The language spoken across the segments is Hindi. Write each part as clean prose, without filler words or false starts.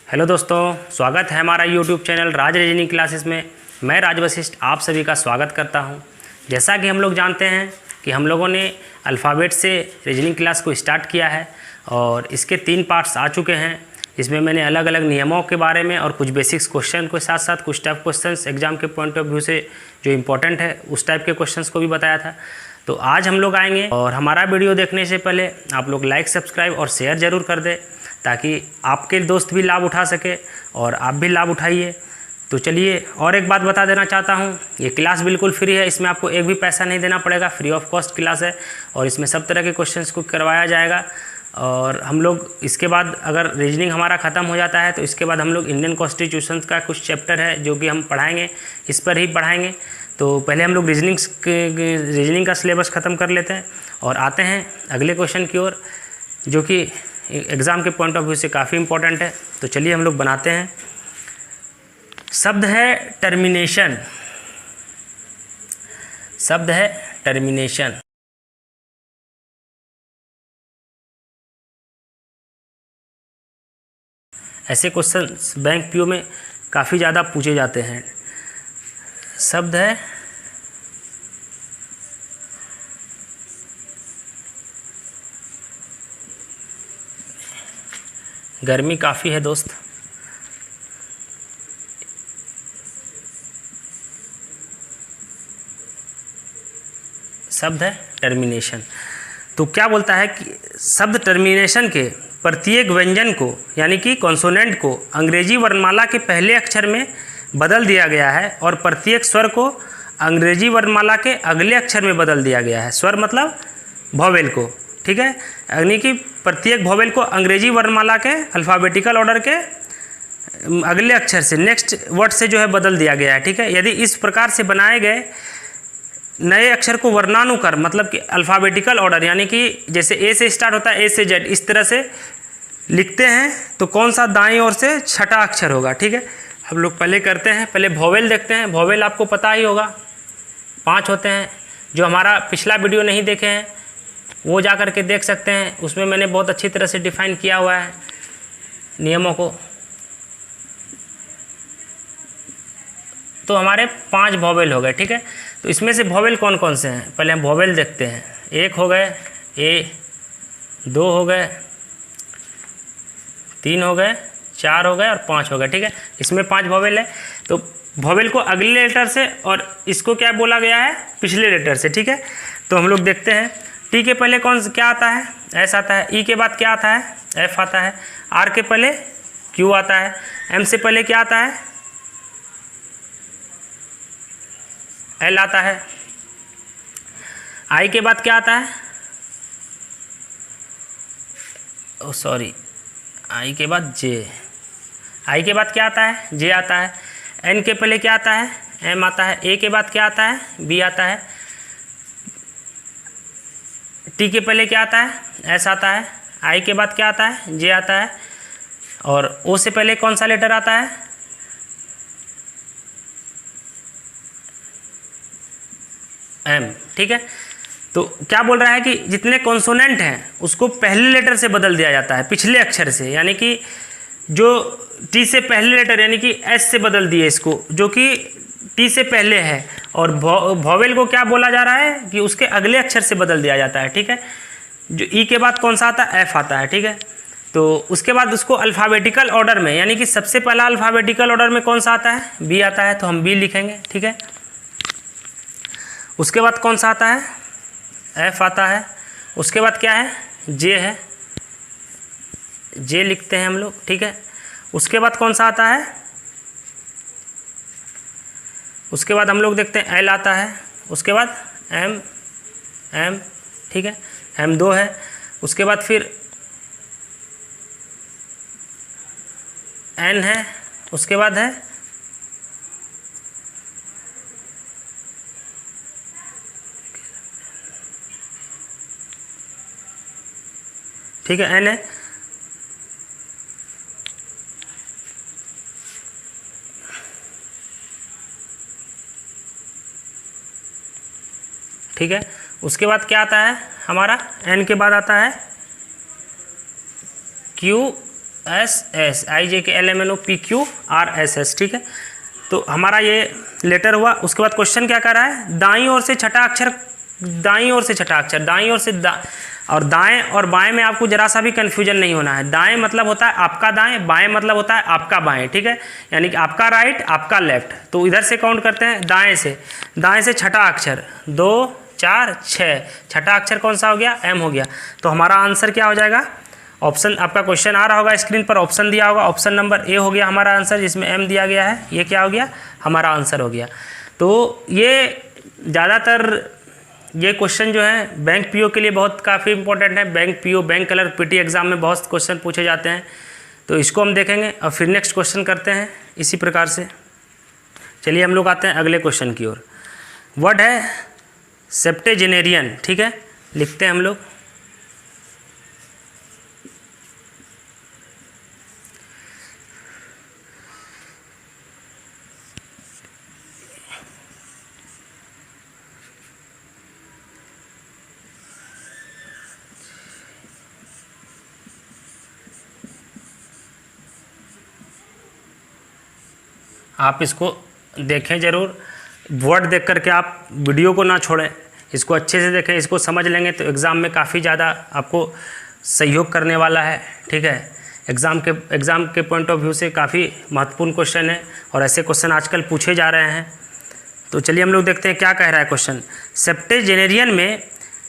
हेलो दोस्तों, स्वागत है हमारा यूट्यूब चैनल राज रीजनिंग क्लासेस में। मैं राज वशिष्ठ आप सभी का स्वागत करता हूं। जैसा कि हम लोग जानते हैं कि हम लोगों ने अल्फ़ाबेट से रीजनिंग क्लास को स्टार्ट किया है और इसके 3 पार्ट्स आ चुके हैं। इसमें मैंने अलग अलग नियमों के बारे में और कुछ बेसिक्स क्वेश्चन के साथ साथ कुछ टफ क्वेश्चंस एग्जाम के पॉइंट ऑफ व्यू से जो इम्पोर्टेंट है उस टाइप के क्वेश्चंस को भी बताया था। तो आज हम लोग आएंगे और हमारा वीडियो देखने से पहले आप लोग लाइक, सब्सक्राइब और शेयर ज़रूर कर दें ताकि आपके दोस्त भी लाभ उठा सके और आप भी लाभ उठाइए। तो चलिए, और एक बात बता देना चाहता हूँ, ये क्लास बिल्कुल फ्री है, इसमें आपको एक भी पैसा नहीं देना पड़ेगा, फ्री ऑफ कॉस्ट क्लास है और इसमें सब तरह के क्वेश्चंस को करवाया जाएगा। और हम लोग इसके बाद अगर रीजनिंग हमारा ख़त्म हो जाता है तो इसके बाद हम लोग इंडियन कॉन्स्टिट्यूशन का कुछ चैप्टर है जो कि हम पढ़ाएँगे, इस पर ही पढ़ाएँगे। तो पहले हम लोग रीजनिंग का सिलेबस ख़त्म कर लेते हैं और आते हैं अगले क्वेश्चन की ओर, जो कि एग्ज़ाम के पॉइंट ऑफ व्यू से काफ़ी इम्पोर्टेंट है। तो चलिए हम लोग बनाते हैं। शब्द है टर्मिनेशन। शब्द है टर्मिनेशन। ऐसे क्वेश्चंस बैंक पीओ में काफ़ी ज़्यादा पूछे जाते हैं। शब्द है गर्मी काफ़ी है दोस्त। शब्द है टर्मिनेशन। तो क्या बोलता है कि शब्द टर्मिनेशन के प्रत्येक व्यंजन को यानी कि कॉन्सोनेंट को अंग्रेजी वर्णमाला के पहले अक्षर में बदल दिया गया है और प्रत्येक स्वर को अंग्रेजी वर्णमाला के अगले अक्षर में बदल दिया गया है। स्वर मतलब वॉवेल को, ठीक है, यानी कि प्रत्येक वॉवेल को अंग्रेजी वर्णमाला के अल्फ़ाबेटिकल ऑर्डर के अगले अक्षर से, नेक्स्ट वर्ड से जो है बदल दिया गया है, ठीक है। यदि इस प्रकार से बनाए गए नए अक्षर को वर्णानुक्रम मतलब कि अल्फ़ाबेटिकल ऑर्डर यानी कि जैसे ए से स्टार्ट होता है, ए से जेड, इस तरह से लिखते हैं तो कौन सा दाईं ओर से छठा अक्षर होगा, ठीक है। हम लोग पहले करते हैं, पहले वॉवेल देखते हैं। वॉवेल आपको पता ही होगा 5 होते हैं। जो हमारा पिछला वीडियो नहीं देखे हैं वो जा कर के देख सकते हैं, उसमें मैंने बहुत अच्छी तरह से डिफाइन किया हुआ है नियमों को। तो हमारे 5 वॉवेल हो गए, ठीक है। तो इसमें से वॉवेल कौन कौन से हैं पहले हम वॉवेल देखते हैं। 1 हो गए, ए, 2 हो गए, 3 हो गए, 4 हो गए और 5 हो गए, ठीक है। इसमें 5 वॉवेल है। तो वॉवेल को अगले लेटर से और इसको क्या बोला गया है, पिछले लेटर से, ठीक है। तो हम लोग देखते हैं टी के पहले क्या आता है, एस आता है। ई के बाद क्या आता है, एफ आता है। आर के पहले क्यू आता है। एम से पहले क्या आता है, एल आता है। आई के बाद क्या आता है, ओ सॉरी, आई के बाद जे। आई के बाद क्या आता है, जे आता है। एन के पहले क्या आता है, एम आता है। ए के बाद क्या आता है, बी आता है। टी के पहले क्या आता है, एस आता है। आई के बाद क्या आता है, जे आता है। और ओ से पहले कौन सा लेटर आता है, एम, ठीक है। तो क्या बोल रहा है कि जितने कॉन्सोनेंट हैं उसको पहले लेटर से बदल दिया जाता है, पिछले अक्षर से, यानी कि जो टी से पहले लेटर यानी कि एस से बदल दिए इसको, जो कि टी से पहले है। और वॉवेल को क्या बोला जा रहा है कि उसके अगले अक्षर से बदल दिया जाता है, ठीक है। जो ई के बाद कौन सा आता है, एफ आता है, ठीक है। तो उसके बाद उसको अल्फ़ाबेटिकल ऑर्डर में यानी कि सबसे पहला अल्फ़ाबेटिकल ऑर्डर में कौन सा आता है, बी आता है, तो हम बी लिखेंगे, ठीक है। उसके बाद कौन सा आता है, एफ आता है। उसके बाद क्या है, जे है, जे लिखते हैं हम लोग, ठीक है। उसके बाद कौन सा आता है, उसके बाद हम लोग देखते हैं एल आता है। उसके बाद एम, एम, ठीक है, एम 2 है। उसके बाद फिर एन है। उसके बाद है ठीक है, एन है। ठीक है। उसके बाद क्या आता है हमारा, एन के बाद आता है क्यू IJKLMNOPQRSS, ठीक है। तो हमारा ये लेटर हुआ। उसके बाद क्वेश्चन क्या कर रहा है, दाईं ओर से छठा अक्षर, दाईं ओर से छठा अक्षर, दाईं ओर से और दाएं और बाएं में आपको जरा सा भी कन्फ्यूजन नहीं होना है। दाएं मतलब होता है आपका दाएं, बाएं मतलब होता है आपका बाएं, ठीक है। यानी कि आपका राइट, आपका लेफ्ट। तो इधर से काउंट करते हैं, दाएं से छठा अक्षर 2 4 6, छठा अक्षर कौन सा हो गया, एम हो गया। तो हमारा आंसर क्या हो जाएगा, ऑप्शन, आपका क्वेश्चन आ रहा होगा स्क्रीन पर, ऑप्शन दिया होगा, ऑप्शन नंबर ए हो गया हमारा आंसर, जिसमें एम दिया गया है। ये क्या हो गया, हमारा आंसर हो गया। तो ये ज़्यादातर ये क्वेश्चन जो है बैंक पीओ के लिए बहुत काफ़ी इंपॉर्टेंट है। Bank PO, bank clerk, PT exam में बहुत क्वेश्चन पूछे जाते हैं। तो इसको हम देखेंगे और फिर नेक्स्ट क्वेश्चन करते हैं इसी प्रकार से। चलिए हम लोग आते हैं अगले क्वेश्चन की ओर। वर्ड है सेप्टेजेनेरियन, ठीक है, लिखते हैं हम लोग। आप इसको देखें ज़रूर, वर्ड देख करके आप वीडियो को ना छोड़ें, इसको अच्छे से देखें। इसको समझ लेंगे तो एग्ज़ाम में काफ़ी ज़्यादा आपको सहयोग करने वाला है, ठीक है। एग्ज़ाम के पॉइंट ऑफ व्यू से काफ़ी महत्वपूर्ण क्वेश्चन है और ऐसे क्वेश्चन आजकल पूछे जा रहे हैं। तो चलिए हम लोग देखते हैं क्या कह रहा है क्वेश्चन। सेप्टेजेनेरियन में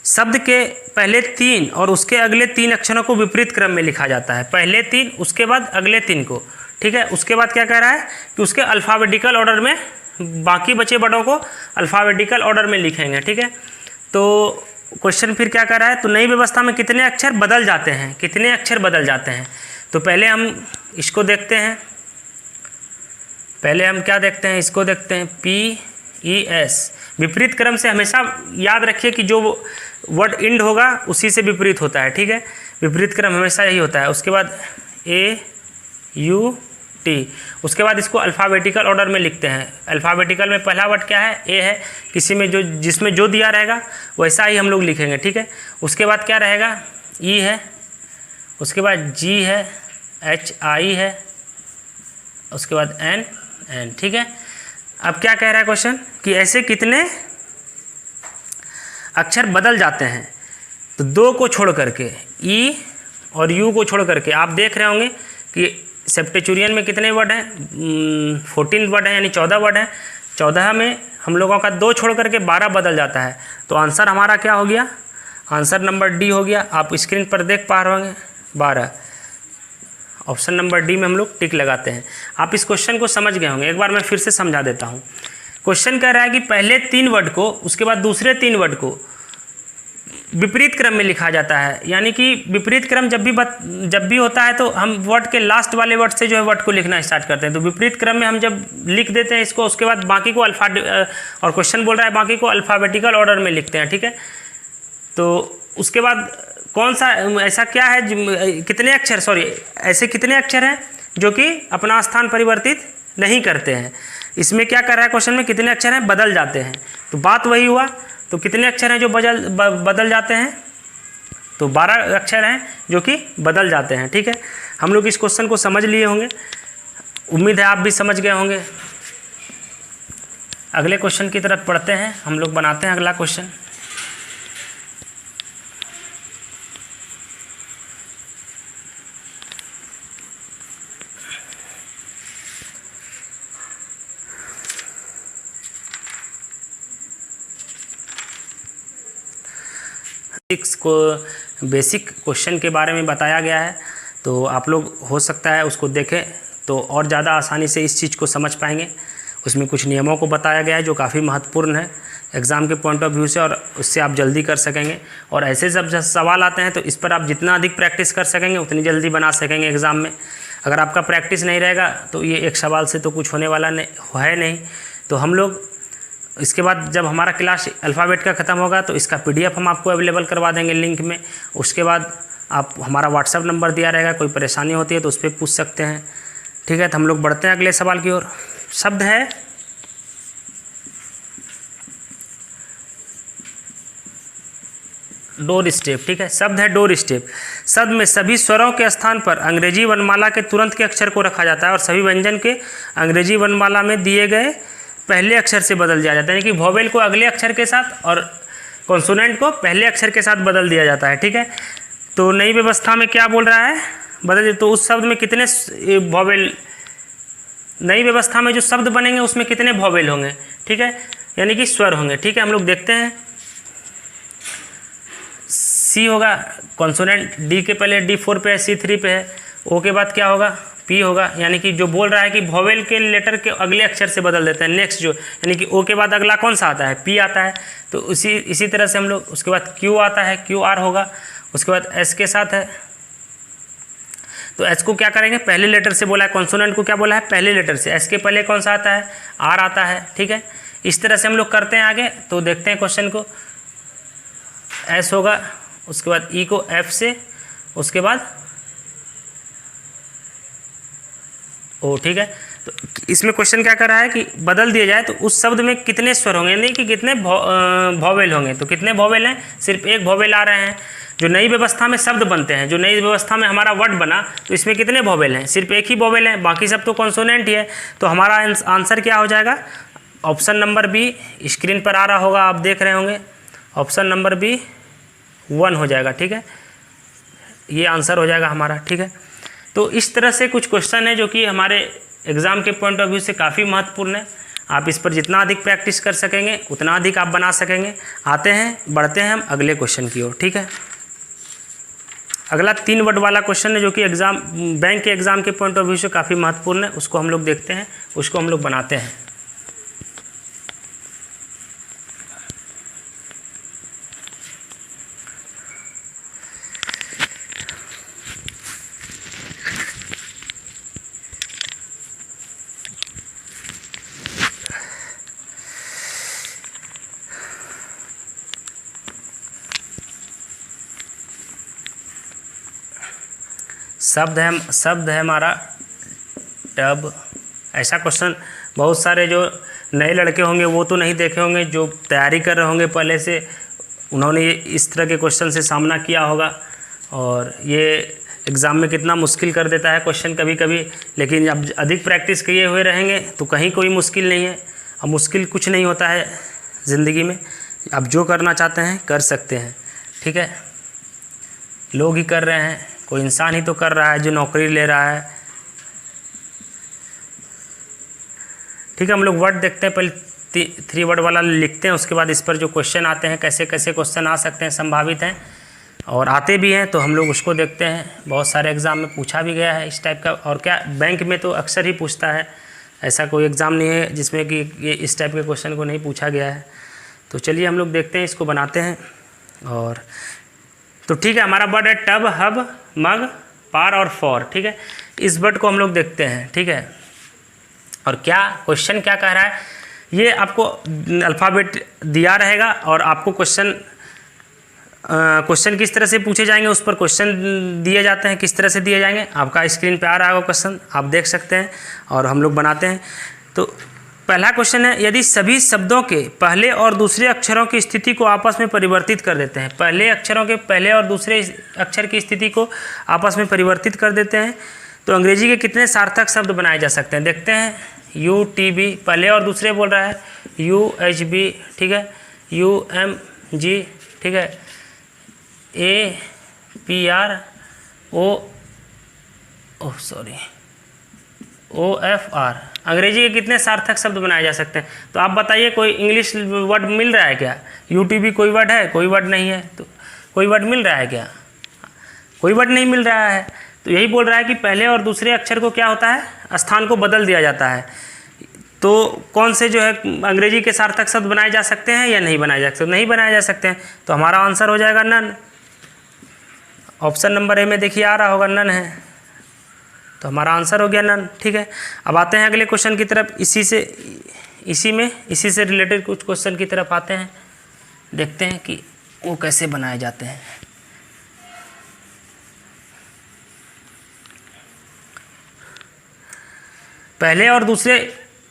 शब्द के पहले 3 और उसके अगले 3 अक्षरों को विपरीत क्रम में लिखा जाता है। पहले 3 उसके बाद अगले 3 को, ठीक है। उसके बाद क्या कह रहा है कि उसके अल्फ़ाबेटिकल ऑर्डर में बाकी बचे वर्डों को अल्फ़ाबेटिकल ऑर्डर में लिखेंगे, ठीक है। तो क्वेश्चन फिर क्या कर रहा है, तो नई व्यवस्था में कितने अक्षर बदल जाते हैं, कितने अक्षर बदल जाते हैं। तो पहले हम इसको देखते हैं, पहले हम क्या देखते हैं, इसको देखते हैं, PES। विपरीत क्रम से हमेशा याद रखिए कि जो वर्ड इंड होगा उसी से विपरीत होता है, ठीक है। विपरीत क्रम हमेशा यही होता है। उसके बाद AUT, उसके बाद इसको अल्फ़ाबेटिकल ऑर्डर में लिखते हैं। अल्फ़ाबेटिकल में पहला वर्ड क्या है, ए है, किसी में जो जिसमें जो दिया रहेगा वैसा ही हम लोग लिखेंगे, ठीक है। उसके बाद क्या रहेगा, E है, उसके बाद G है, HI है, उसके बाद N, ठीक है। अब क्या कह रहा है क्वेश्चन कि ऐसे कितने अक्षर बदल जाते हैं। तो 2 को छोड़ करके, E और U को छोड़ करके आप देख रहे होंगे कि सेप्टेचुरियन में कितने वर्ड हैं, 14 वर्ड हैं, यानी 14 वर्ड हैं। 14 में हम लोगों का 2 छोड़ करके 12 बदल जाता है। तो आंसर हमारा क्या हो गया, आंसर नंबर डी हो गया। आप स्क्रीन पर देख पा रहे होंगे 12, ऑप्शन नंबर डी में हम लोग टिक लगाते हैं। आप इस क्वेश्चन को समझ गए होंगे, एक बार मैं फिर से समझा देता हूँ। क्वेश्चन कह रहा है कि पहले 3 वर्ड को, उसके बाद दूसरे 3 वर्ड को विपरीत क्रम में लिखा जाता है। यानी कि विपरीत क्रम जब भी होता है तो हम वर्ड के लास्ट वाले वर्ड से जो है वर्ड को लिखना स्टार्ट करते हैं। तो विपरीत क्रम में हम जब लिख देते हैं इसको, उसके बाद बाकी को और क्वेश्चन बोल रहा है बाकी को अल्फ़ाबेटिकल ऑर्डर में लिखते हैं, ठीक है। तो उसके बाद कौन सा ऐसा क्या है, कितने अक्षर, सॉरी, ऐसे कितने अक्षर हैं जो कि अपना स्थान परिवर्तित नहीं करते हैं। इसमें क्या कर रहा है क्वेश्चन में, कितने अक्षर हैं बदल जाते हैं। तो बात वही हुआ। तो कितने अक्षर हैं जो बदल जाते हैं, तो 12 अक्षर हैं जो कि बदल जाते हैं, ठीक है। हम लोग इस क्वेश्चन को समझ लिए होंगे, उम्मीद है आप भी समझ गए होंगे। अगले क्वेश्चन की तरफ पढ़ते हैं, हम लोग बनाते हैं अगला क्वेश्चन। को बेसिक क्वेश्चन के बारे में बताया गया है, तो आप लोग हो सकता है उसको देखें तो और ज़्यादा आसानी से इस चीज़ को समझ पाएंगे। उसमें कुछ नियमों को बताया गया है जो काफ़ी महत्वपूर्ण है एग्ज़ाम के पॉइंट ऑफ व्यू से, और उससे आप जल्दी कर सकेंगे। और ऐसे जब सवाल आते हैं तो इस पर आप जितना अधिक प्रैक्टिस कर सकेंगे उतनी जल्दी बना सकेंगे एग्ज़ाम में। अगर आपका प्रैक्टिस नहीं रहेगा तो ये एक सवाल से तो कुछ होने वाला है नहीं। तो हम लोग इसके बाद जब हमारा क्लास अल्फ़ाबेट का ख़त्म होगा तो इसका PDF हम आपको अवेलेबल करवा देंगे लिंक में। उसके बाद आप, हमारा व्हाट्सएप नंबर दिया रहेगा, कोई परेशानी होती है तो उस पर पूछ सकते हैं, ठीक है। तो हम लोग बढ़ते हैं अगले सवाल की ओर। शब्द है डोर स्टेप, ठीक है। शब्द है डोर स्टेप। शब्द में सभी स्वरों के स्थान पर अंग्रेजी वर्णमाला के तुरंत के अक्षर को रखा जाता है और सभी व्यंजन के अंग्रेजी वर्णमाला में दिए गए पहले अक्षर से बदल दिया जाता है, यानी कि वोवेल को अगले अक्षर के साथ और कॉन्सोनेंट को पहले अक्षर के साथ बदल दिया जाता है, ठीक है। तो नई व्यवस्था में क्या बोल रहा है, बदल, तो उस शब्द में कितने वोवेल, नई व्यवस्था में जो शब्द बनेंगे उसमें कितने वोवेल होंगे, ठीक है, यानी कि स्वर होंगे, ठीक है। हम लोग देखते हैं, सी होगा कॉन्सोनेंट, डी के पहले D4 पे है, C3 पे है, ओ के बाद क्या होगा, पी होगा, यानी कि जो बोल रहा है कि वोवेल के लेटर के अगले अक्षर से बदल देते हैं नेक्स्ट जो, यानी कि ओ के बाद अगला कौन सा आता है, पी आता है। तो इसी तरह से हम लोग, उसके बाद क्यू आता है, QR होगा, उसके बाद एस के साथ है, तो एस को क्या करेंगे, पहले लेटर से बोला है, कॉन्सोनेंट को क्या बोला है, पहले लेटर से, एस के पहले कौन सा आता है, आर आता है, ठीक है। इस तरह से हम लोग करते हैं आगे। तो देखते हैं क्वेश्चन को, एस होगा, उसके बाद ई को एफ से, उसके बाद ओ, ठीक है। तो इसमें क्वेश्चन क्या कर रहा है कि बदल दिया जाए तो उस शब्द में कितने स्वर होंगे, नहीं कि कितने वोवेल होंगे। तो कितने वोवेल हैं, सिर्फ एक वोवेल आ रहे हैं। जो नई व्यवस्था में शब्द बनते हैं, जो नई व्यवस्था में हमारा वर्ड बना, तो इसमें कितने वोवेल हैं, सिर्फ एक ही वोवेल है, बाकी सब तो कॉन्सोनेंट ही है। तो हमारा आंसर क्या हो जाएगा, ऑप्शन नंबर बी, स्क्रीन पर आ रहा होगा, आप देख रहे होंगे, ऑप्शन नंबर बी 1 हो जाएगा, ठीक है। ये आंसर हो जाएगा हमारा, ठीक है। तो इस तरह से कुछ क्वेश्चन है जो कि हमारे एग्ज़ाम के पॉइंट ऑफ व्यू से काफ़ी महत्वपूर्ण है। आप इस पर जितना अधिक प्रैक्टिस कर सकेंगे उतना अधिक आप बना सकेंगे। आते हैं, बढ़ते हैं हम अगले क्वेश्चन की ओर, ठीक है। अगला 3 वर्ड वाला क्वेश्चन है जो कि एग्ज़ाम, बैंक के एग्ज़ाम के पॉइंट ऑफ व्यू से काफ़ी महत्वपूर्ण है। उसको हम लोग देखते हैं, उसको हम लोग बनाते हैं। शब्द है हमारा टब। ऐसा क्वेश्चन बहुत सारे जो नए लड़के होंगे वो तो नहीं देखे होंगे, जो तैयारी कर रहे होंगे पहले से, उन्होंने ये इस तरह के क्वेश्चन से सामना किया होगा। और ये एग्ज़ाम में कितना मुश्किल कर देता है क्वेश्चन कभी कभी, लेकिन अब अधिक प्रैक्टिस किए हुए रहेंगे तो कहीं कोई मुश्किल नहीं है। अब मुश्किल कुछ नहीं होता है ज़िंदगी में, अब जो करना चाहते हैं कर सकते हैं, ठीक है। लोग ही कर रहे हैं, कोई इंसान ही तो कर रहा है जो नौकरी ले रहा है, ठीक है। हम लोग वर्ड देखते हैं, पहले 3 वर्ड वाला लिखते हैं, उसके बाद इस पर जो क्वेश्चन आते हैं, कैसे कैसे क्वेश्चन आ सकते हैं, संभावित हैं और आते भी हैं, तो हम लोग उसको देखते हैं। बहुत सारे एग्ज़ाम में पूछा भी गया है इस टाइप का, और क्या बैंक में तो अक्सर ही पूछता है, ऐसा कोई एग्ज़ाम नहीं है जिसमें कि ये इस टाइप के क्वेश्चन को नहीं पूछा गया है। तो चलिए हम लोग देखते हैं, इसको बनाते हैं। और तो ठीक है, हमारा वर्ड है टब, हब, मग, पार और फॉर, ठीक है। इस वर्ड को हम लोग देखते हैं, ठीक है। और क्या क्वेश्चन क्या कह रहा है, ये आपको अल्फ़ाबेट दिया रहेगा और आपको क्वेश्चन किस तरह से पूछे जाएंगे, उस पर क्वेश्चन दिए जाते हैं, किस तरह से दिए जाएंगे, आपका स्क्रीन पे आ रहा होगा क्वेश्चन, आप देख सकते हैं और हम लोग बनाते हैं। तो पहला क्वेश्चन है, यदि सभी शब्दों के पहले और दूसरे अक्षरों की स्थिति को आपस में परिवर्तित कर देते हैं, पहले अक्षरों के पहले और दूसरे अक्षर की स्थिति को आपस में परिवर्तित कर देते हैं, तो अंग्रेजी के कितने सार्थक शब्द बनाए जा सकते हैं। देखते हैं, UTB पहले और दूसरे बोल रहा है, UHB, ठीक है, UMG, ठीक है, APR, OFR। अंग्रेजी के कितने सार्थक शब्द बनाए जा सकते हैं। तो आप बताइए, कोई इंग्लिश वर्ड मिल रहा है क्या, UTB कोई वर्ड है, कोई वर्ड नहीं है, तो कोई वर्ड मिल रहा है क्या, कोई वर्ड नहीं मिल रहा है। तो यही बोल रहा है कि पहले और दूसरे अक्षर को क्या होता है, स्थान को बदल दिया जाता है। तो कौन से जो है अंग्रेजी के सार्थक शब्द बनाए जा सकते हैं या नहीं बनाए जा सकते, नहीं बनाए जा सकते हैं। तो हमारा आंसर हो जाएगा नन। ऑप्शन नंबर ए में देखिए आ रहा होगा, नन है, तो हमारा आंसर हो गया नन, ठीक है। अब आते हैं अगले क्वेश्चन की तरफ, इसी से रिलेटेड कुछ क्वेश्चन की तरफ आते हैं, देखते हैं कि वो कैसे बनाए जाते हैं। पहले और दूसरे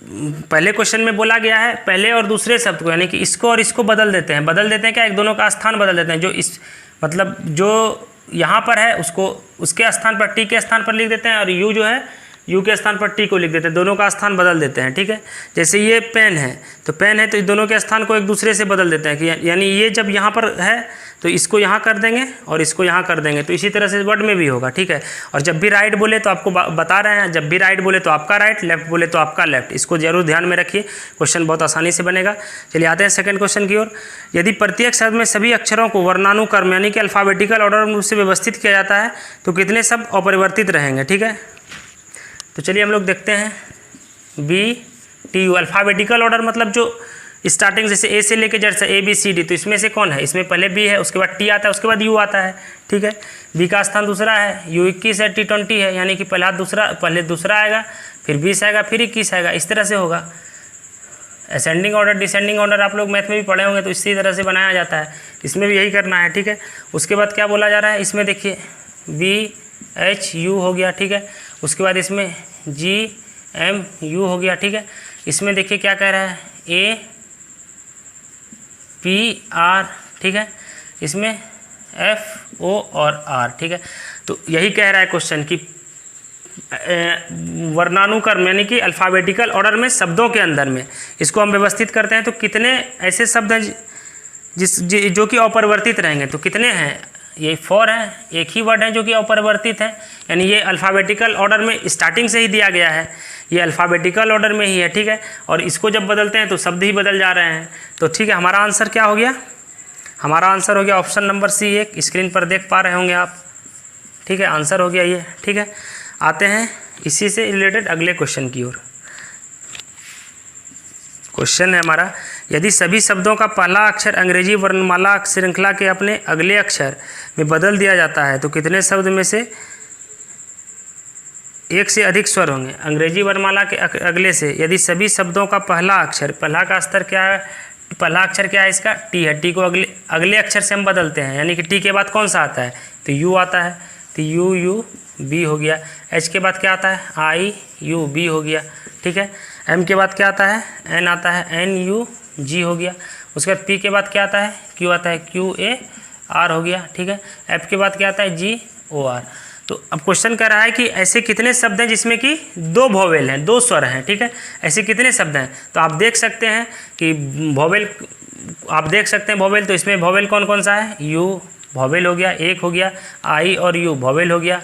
पहले क्वेश्चन में बोला गया है पहले और दूसरे शब्द को, यानी कि इसको और इसको बदल देते हैं क्या, एक दोनों का स्थान बदल देते हैं। जो इस मतलब जो यहाँ पर है उसको उसके स्थान पर टी के स्थान पर लिख देते हैं, और यू जो है यू के स्थान पर टी को लिख देते हैं, दोनों का स्थान बदल देते हैं। ठीक है, जैसे ये पेन है तो पेन है तो दोनों के स्थान को एक दूसरे से बदल देते हैं कि यानी ये जब यहाँ पर है तो इसको यहाँ कर देंगे और इसको यहाँ कर देंगे, तो इसी तरह से वर्ड में भी होगा। ठीक है, और जब भी राइट बोले तो आपको बता रहे हैं, जब भी राइट बोले तो आपका राइट, लेफ्ट बोले तो आपका लेफ्ट, इसको जरूर ध्यान में रखिए, क्वेश्चन बहुत आसानी से बनेगा। चलिए आते हैं सेकंड क्वेश्चन की ओर। यदि प्रत्येक शब्द में सभी अक्षरों को वर्णानुक्रम यानी कि अल्फ़ाबेटिकल ऑर्डर से व्यवस्थित किया जाता है तो कितने शब्द अपरिवर्तित रहेंगे। ठीक है, तो चलिए हम लोग देखते हैं BTU अल्फ़ाबेटिकल ऑर्डर मतलब जो स्टार्टिंग जैसे ए से लेके जैसे ABCD, तो इसमें से कौन है, इसमें पहले B है, उसके बाद T आता है, उसके बाद U आता है। ठीक है, B का स्थान दूसरा है, U 21 है, T 20 है, यानी कि पहले दूसरा आएगा, फिर 20 आएगा, फिर 21 आएगा, इस तरह से होगा। असेंडिंग ऑर्डर डिसेंडिंग ऑर्डर आप लोग मैथ में भी पढ़े होंगे, तो इसी तरह से बनाया जाता है, इसमें भी यही करना है। ठीक है, उसके बाद क्या बोला जा रहा है, इसमें देखिए BHU हो गया। ठीक है, उसके बाद इसमें GMU हो गया। ठीक है, इसमें देखिए क्या कह रहा है APR। ठीक है, इसमें FO और R। ठीक है, तो यही कह रहा है क्वेश्चन कि वर्णानुक्रम यानी कि अल्फ़ाबेटिकल ऑर्डर में शब्दों के अंदर में इसको हम व्यवस्थित करते हैं तो कितने ऐसे शब्द हैं जो कि अपरिवर्तित रहेंगे, तो कितने हैं, ये 4 है, एक ही वर्ड है जो कि अपरिवर्तित है, यानी ये अल्फ़ाबेटिकल ऑर्डर में स्टार्टिंग से ही दिया गया है, ये अल्फ़ाबेटिकल ऑर्डर में ही है। ठीक है, और इसको जब बदलते हैं तो शब्द ही बदल जा रहे हैं। तो ठीक है, हमारा आंसर क्या हो गया, हमारा आंसर हो गया ऑप्शन नंबर C, एक स्क्रीन पर देख पा रहे होंगे आप। ठीक है, आंसर हो गया ये। ठीक है, आते हैं इसी से रिलेटेड अगले क्वेश्चन की ओर। क्वेश्चन है हमारा, यदि सभी शब्दों का पहला अक्षर अंग्रेजी वर्णमाला श्रृंखला के अपने अगले अक्षर में बदल दिया जाता है तो कितने शब्द में से एक से अधिक स्वर होंगे। अंग्रेजी वर्णमाला के अगले से यदि सभी शब्दों का पहला अक्षर, पहला का स्तर क्या है, पहला अक्षर क्या है इसका, टी है, टी को अगले अक्षर से हम बदलते हैं, यानी कि टी के बाद कौन सा आता है, तो यू आता है, तो यू बी हो गया। एच के बाद क्या आता है, आई यू बी हो गया। ठीक है, एम के बाद क्या आता है, एन आता है, एन यू जी हो गया। उसके बाद पी के बाद क्या आता है, क्यू आता है, क्यू ए आर हो गया। ठीक है, एफ के बाद क्या आता है, जी ओ आर। तो अब क्वेश्चन कर रहा है कि ऐसे कितने शब्द हैं जिसमें कि 2 वोवेल हैं, 2 स्वर हैं। ठीक है, ऐसे कितने शब्द हैं, तो आप देख सकते हैं कि वोवेल, आप देख सकते हैं वोवेल, तो इसमें वोवेल कौन कौन सा है, यू वोवेल हो गया, एक हो गया, आई और यू वोवेल हो गया,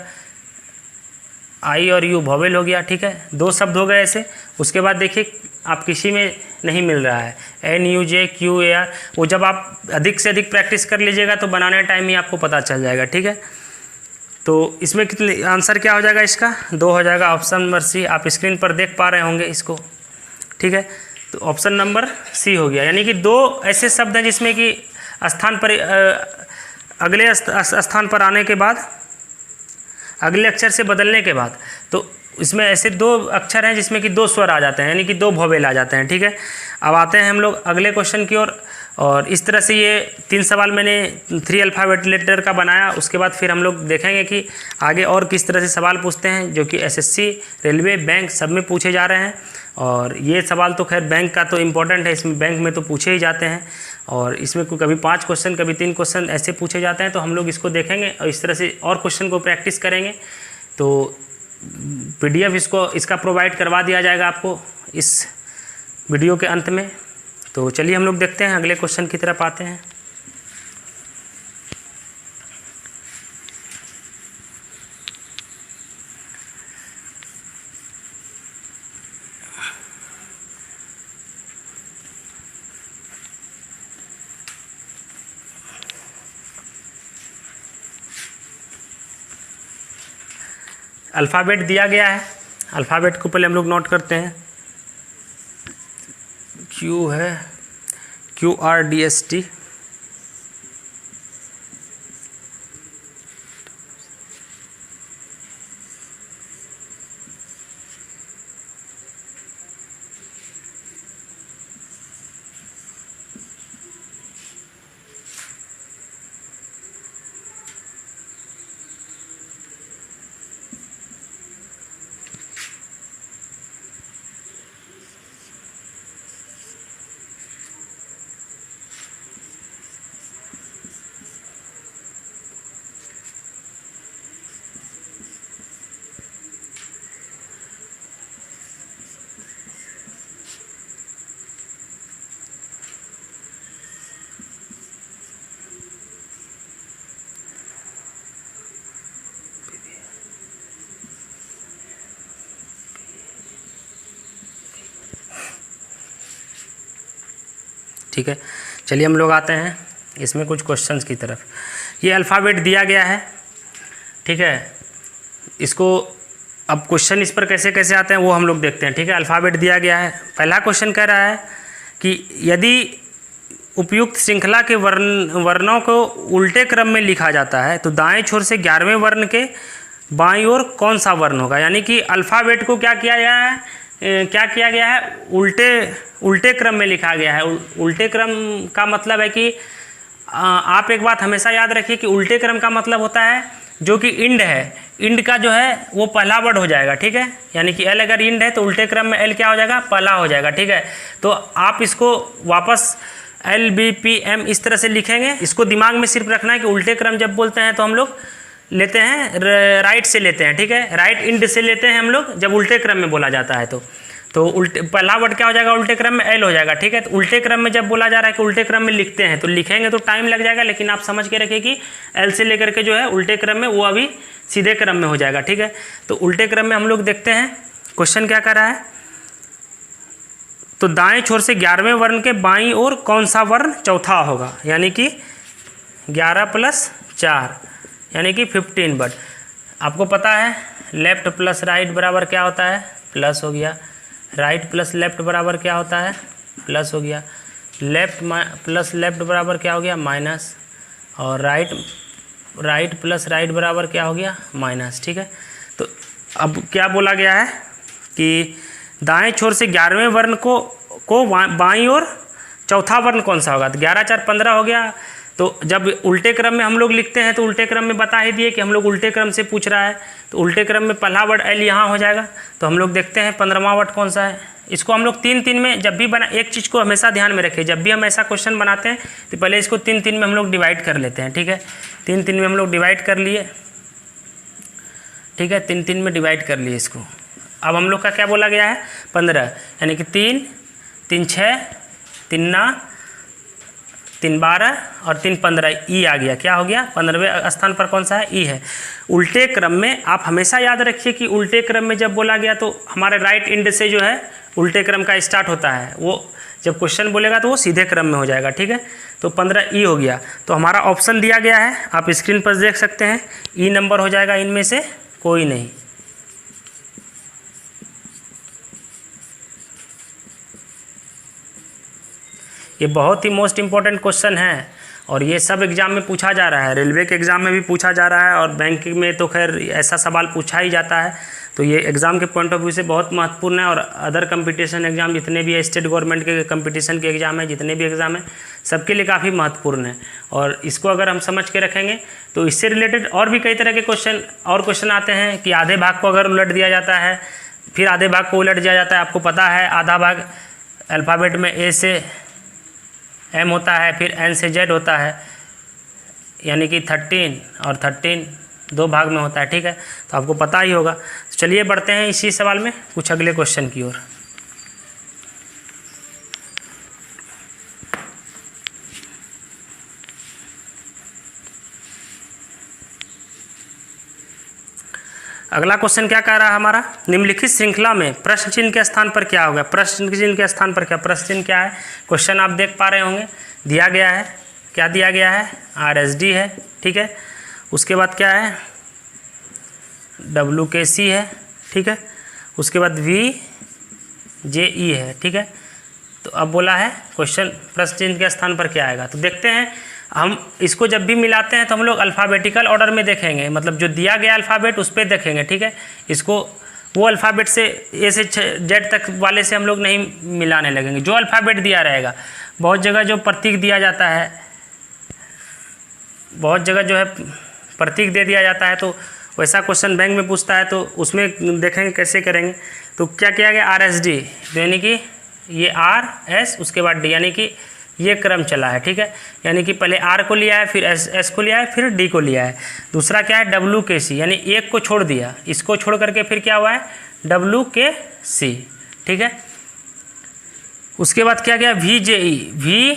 आई और यू वोवेल हो गया। ठीक है, 2 शब्द हो गए ऐसे। उसके बाद देखिए आप किसी में नहीं मिल रहा है, N U J Q A R, वो जब आप अधिक से अधिक प्रैक्टिस कर लीजिएगा तो बनाने टाइम ही आपको पता चल जाएगा। ठीक है, तो इसमें कितने आंसर क्या हो जाएगा, इसका 2 हो जाएगा, ऑप्शन नंबर C, आप स्क्रीन पर देख पा रहे होंगे इसको। ठीक है, तो ऑप्शन नंबर C हो गया, यानी कि 2 ऐसे शब्द हैं जिसमें कि स्थान पर अगले स्थान पर आने के बाद, अगले अक्षर से बदलने के बाद, तो इसमें ऐसे 2 अक्षर हैं जिसमें कि 2 स्वर आ जाते हैं, यानी कि 2 वोवेल आ जाते हैं। ठीक है, अब आते हैं हम लोग अगले क्वेश्चन की ओर। और इस तरह से ये 3 सवाल मैंने 3 अल्फ़ाबेट लेटर का बनाया। उसके बाद फिर हम लोग देखेंगे कि आगे और किस तरह से सवाल पूछते हैं, जो कि SSC, रेलवे, बैंक सब में पूछे जा रहे हैं। और ये सवाल तो खैर बैंक का तो इम्पोर्टेंट है, इसमें बैंक में तो पूछे ही जाते हैं, और इसमें कभी 5 क्वेश्चन कभी 3 क्वेश्चन ऐसे पूछे जाते हैं। तो हम लोग इसको देखेंगे और इस तरह से और क्वेश्चन को प्रैक्टिस करेंगे। तो PDF इसका प्रोवाइड करवा दिया जाएगा आपको इस वीडियो के अंत में। तो चलिए हम लोग देखते हैं, अगले क्वेश्चन की तरफ आते हैं। अल्फ़ाबेट दिया गया है, अल्फ़ाबेट को पहले हम लोग नोट करते हैं। क्यू है, QRDST, ठीक है, चलिए हम लोग आते हैं इसमें कुछ क्वेश्चंस की तरफ। ये अल्फ़ाबेट दिया गया है, ठीक है, इसको अब क्वेश्चन इस पर कैसे कैसे आते हैं वो हम लोग देखते हैं। ठीक है, अल्फ़ाबेट दिया गया है। पहला क्वेश्चन कह रहा है कि यदि उपयुक्त श्रृंखला के वर्णों को उल्टे क्रम में लिखा जाता है तो दाएं छोर से 11वें वर्ण के बाईं ओर कौन सा वर्ण होगा। यानी कि अल्फ़ाबेट को क्या किया गया है, उल्टे क्रम में लिखा गया है। उल्टे क्रम का मतलब है कि आप एक बात हमेशा याद रखिए कि उल्टे क्रम का मतलब होता है जो कि इंड है, इंड का जो है वो पहला वर्ड हो जाएगा। ठीक है, यानी कि एल अगर इंड है तो उल्टे क्रम में एल क्या हो जाएगा, पहला हो जाएगा। ठीक है, तो आप इसको वापस LBPM इस तरह से लिखेंगे। इसको दिमाग में सिर्फ रखना है कि उल्टे क्रम जब बोलते हैं तो हम लोग लेते हैं राइट से लेते हैं। ठीक है, राइट इंड से लेते हैं हम लोग जब उल्टे क्रम में बोला जाता है तो उल्टे पहला वर्ड क्या हो जाएगा, उल्टे क्रम में एल हो जाएगा। ठीक है, तो उल्टे क्रम में जब बोला जा रहा है कि उल्टे क्रम में लिखते हैं तो लिखेंगे तो टाइम लग जाएगा, लेकिन आप समझ के रखिए कि एल से लेकर के जो है उल्टे क्रम में वो अभी सीधे क्रम में हो जाएगा। ठीक है, तो उल्टे क्रम में हम लोग देखते हैं क्वेश्चन क्या कर रहा है। तो दाएं छोर से 11वें वर्ण के बाईं ओर कौन सा वर्ण चौथा होगा, यानी कि 11 + 4 यानी कि 15 वर्ड। आपको पता है लेफ्ट प्लस राइट बराबर क्या होता है, प्लस हो गया। राइट प्लस लेफ्ट बराबर क्या होता है, प्लस हो गया। लेफ्ट प्लस लेफ्ट बराबर क्या हो गया, माइनस। और राइट प्लस राइट बराबर क्या हो गया, माइनस। ठीक है, तो अब क्या बोला गया है कि दाएं छोर से 11वें वर्ण को बाईं ओर चौथा वर्ण कौन सा होगा। तो 11 × 4 = 15 हो गया। तो जब उल्टे क्रम में हम लोग लिखते हैं तो उल्टे क्रम में बता ही दिए कि हम लोग उल्टे क्रम से पूछ रहा है, तो उल्टे क्रम में पहला वर्ड एल यहाँ हो जाएगा। तो हम लोग देखते हैं 15वां वर्ड कौन सा है। इसको हम लोग 3-3 में जब भी बना, एक चीज़ को हमेशा ध्यान में रखिए, जब भी हम ऐसा क्वेश्चन बनाते हैं तो पहले इसको 3-3 में हम लोग डिवाइड कर लेते हैं। ठीक है, 3-3 में हम लोग डिवाइड कर लिए। ठीक है, 3-3 में डिवाइड कर लिए इसको। अब हम लोग का क्या बोला गया है, 15, यानी कि 3 × 3 = 6, 3 × 9 = 3 × 12 और 3 × 15 ई आ गया। क्या हो गया, 15वें स्थान पर कौन सा है, ई है। उल्टे क्रम में आप हमेशा याद रखिए कि उल्टे क्रम में जब बोला गया तो हमारे राइट इंड से जो है उल्टे क्रम का स्टार्ट होता है, वो जब क्वेश्चन बोलेगा तो वो सीधे क्रम में हो जाएगा। ठीक है, तो 15 ई हो गया। तो हमारा ऑप्शन दिया गया है, आप स्क्रीन पर देख सकते हैं, ई नंबर हो जाएगा, इनमें से कोई नहीं। ये बहुत ही मोस्ट इम्पॉर्टेंट क्वेश्चन है और ये सब एग्जाम में पूछा जा रहा है। रेलवे के एग्ज़ाम में भी पूछा जा रहा है और बैंक में तो खैर ऐसा सवाल पूछा ही जाता है। तो ये एग्ज़ाम के पॉइंट ऑफ व्यू से बहुत महत्वपूर्ण है और अदर कंपटीशन एग्ज़ाम जितने भी है, स्टेट गवर्नमेंट के कंपटीशन के एग्ज़ाम है, जितने भी एग्ज़ाम है, सबके लिए काफ़ी महत्वपूर्ण है। और इसको अगर हम समझ के रखेंगे तो इससे रिलेटेड और भी कई तरह के क्वेश्चन आते हैं कि आधे भाग को अगर उलट दिया जाता है, फिर आधे भाग को उलट दिया जाता है। आपको पता है आधा भाग अल्फ़ाबेट में ए से M होता है, फिर N से Z होता है, यानी कि 13 और 13 2 भाग में होता है। ठीक है, तो आपको पता ही होगा। तो चलिए बढ़ते हैं इसी सवाल में कुछ अगले क्वेश्चन की ओर। अगला क्वेश्चन क्या कह रहा है हमारा, निम्नलिखित श्रृंखला में प्रश्न चिन्ह के स्थान पर क्या होगा। प्रश्न चिन्ह के स्थान पर क्या, प्रश्न चिन्ह क्या है, क्वेश्चन आप देख पा रहे होंगे, दिया गया है, क्या दिया गया है, RSD है। ठीक है, उसके बाद क्या है, WKC है। ठीक है, उसके बाद VJE है। ठीक है, तो अब बोला है क्वेश्चन प्रश्न चिन्ह के स्थान पर क्या आएगा। तो देखते हैं, हम इसको जब भी मिलाते हैं तो हम लोग अल्फ़ाबेटिकल ऑर्डर में देखेंगे, मतलब जो दिया गया अल्फ़ाबेट उस पर देखेंगे। ठीक है, इसको वो अल्फ़ाबेट से ए से जेड तक वाले से हम लोग नहीं मिलाने लगेंगे। जो अल्फ़ाबेट दिया रहेगा, बहुत जगह जो प्रतीक दिया जाता है, बहुत जगह जो है प्रतीक दे दिया जाता है, तो वैसा क्वेश्चन बैंक में पूछता है तो उसमें देखेंगे कैसे करेंगे। तो क्या किया गया, RSD, यानी कि ये RS उसके बाद D, यानी कि ये क्रम चला है। ठीक है, यानी कि पहले R को लिया है, फिर S को लिया है, फिर D को लिया है। दूसरा क्या है, WKC, यानी एक को छोड़ दिया, इसको छोड़ करके फिर क्या हुआ है, WKC। ठीक है, उसके बाद क्या गया, VJE,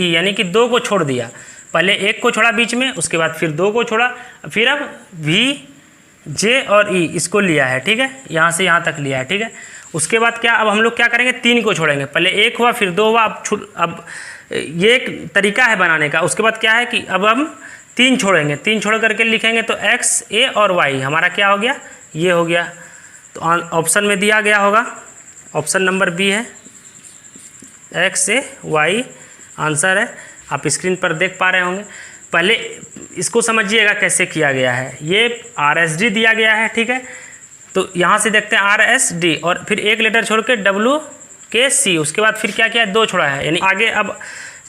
यानी कि 2 को छोड़ दिया, पहले एक को छोड़ा बीच में, उसके बाद फिर 2 को छोड़ा, फिर अब VJ और E इसको लिया है। ठीक है, यहाँ से यहाँ तक लिया है। ठीक है, उसके बाद क्या, अब हम लोग क्या करेंगे, 3 को छोड़ेंगे। पहले 1 हुआ, फिर 2 हुआ, अब ये एक तरीका है बनाने का। उसके बाद क्या है कि अब हम 3 छोड़ेंगे, 3 छोड़ करके लिखेंगे तो x, a और y हमारा क्या हो गया, ये हो गया। तो ऑप्शन में दिया गया होगा, ऑप्शन नंबर बी है, x, a, y आंसर है। आप स्क्रीन पर देख पा रहे होंगे। पहले इसको समझिएगा कैसे किया गया है। ये RSD दिया गया है, ठीक है। तो यहाँ से देखते हैं RSD और फिर एक लेटर छोड़ के WKC, उसके बाद फिर क्या किया है, 2 छोड़ा है। यानी आगे अब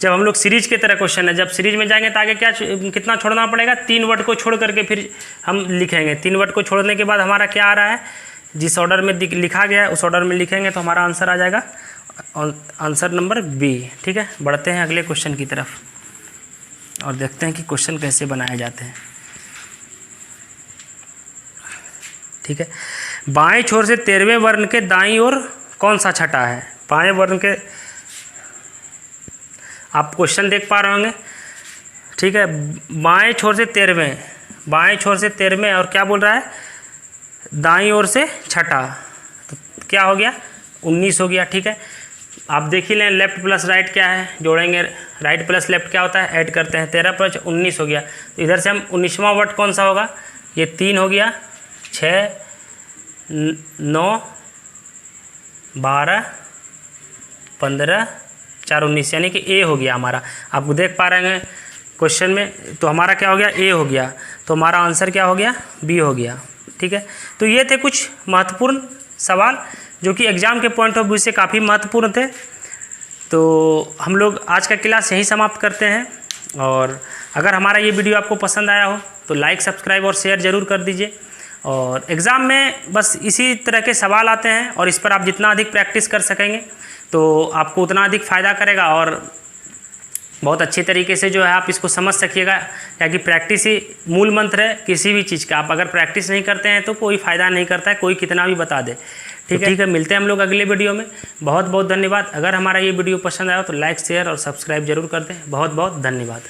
जब हम लोग सीरीज की तरह क्वेश्चन है, जब सीरीज में जाएंगे तो आगे क्या कितना छोड़ना पड़ेगा, 3 वर्ड को छोड़ करके फिर हम लिखेंगे। 3 वर्ड को छोड़ने के बाद हमारा क्या आ रहा है, जिस ऑर्डर में लिखा गया है उस ऑर्डर में लिखेंगे तो हमारा आंसर आ जाएगा, आंसर नंबर बी, ठीक है। बढ़ते हैं अगले क्वेश्चन की तरफ और देखते हैं कि क्वेश्चन कैसे बनाए जाते हैं, ठीक है। बाएं छोर से 13वें वर्ण के दाईं ओर कौन सा छठा है। बाएं वर्ण के, आप क्वेश्चन देख पा रहे होंगे, ठीक है। बाएं छोर से 13वें, बाएं छोर से 13वें और क्या बोल रहा है, दाईं ओर से छठा, तो क्या हो गया, 19 हो गया, ठीक है। आप देख ही लें, लेफ्ट प्लस राइट क्या है, जोड़ेंगे, राइट प्लस लेफ्ट क्या होता है, ऐड करते हैं। 13 + 19 हो गया। तो इधर से हम 19वां वर्ड कौन सा होगा, ये 3 हो गया, 6, 9, 12, 15, 4, 19, यानी कि ए हो गया हमारा। आप देख पा रहे हैं क्वेश्चन में, तो हमारा क्या हो गया, ए हो गया। तो हमारा आंसर क्या हो गया, बी हो गया, ठीक है। तो ये थे कुछ महत्वपूर्ण सवाल जो कि एग्ज़ाम के पॉइंट ऑफ व्यू से काफ़ी महत्वपूर्ण थे। तो हम लोग आज का क्लास यहीं समाप्त करते हैं। और अगर हमारा ये वीडियो आपको पसंद आया हो तो लाइक, सब्सक्राइब और शेयर ज़रूर कर दीजिए। और एग्ज़ाम में बस इसी तरह के सवाल आते हैं और इस पर आप जितना अधिक प्रैक्टिस कर सकेंगे तो आपको उतना अधिक फ़ायदा करेगा और बहुत अच्छी तरीके से जो है आप इसको समझ सकिएगा। क्योंकि प्रैक्टिस ही मूल मंत्र है किसी भी चीज़ का। आप अगर प्रैक्टिस नहीं करते हैं तो कोई फ़ायदा नहीं करता है, कोई कितना भी बता दे, ठीक है। मिलते हैं हम लोग अगले वीडियो में। बहुत बहुत धन्यवाद। अगर हमारा ये वीडियो पसंद आया तो लाइक, शेयर और सब्सक्राइब जरूर कर दें। बहुत बहुत धन्यवाद।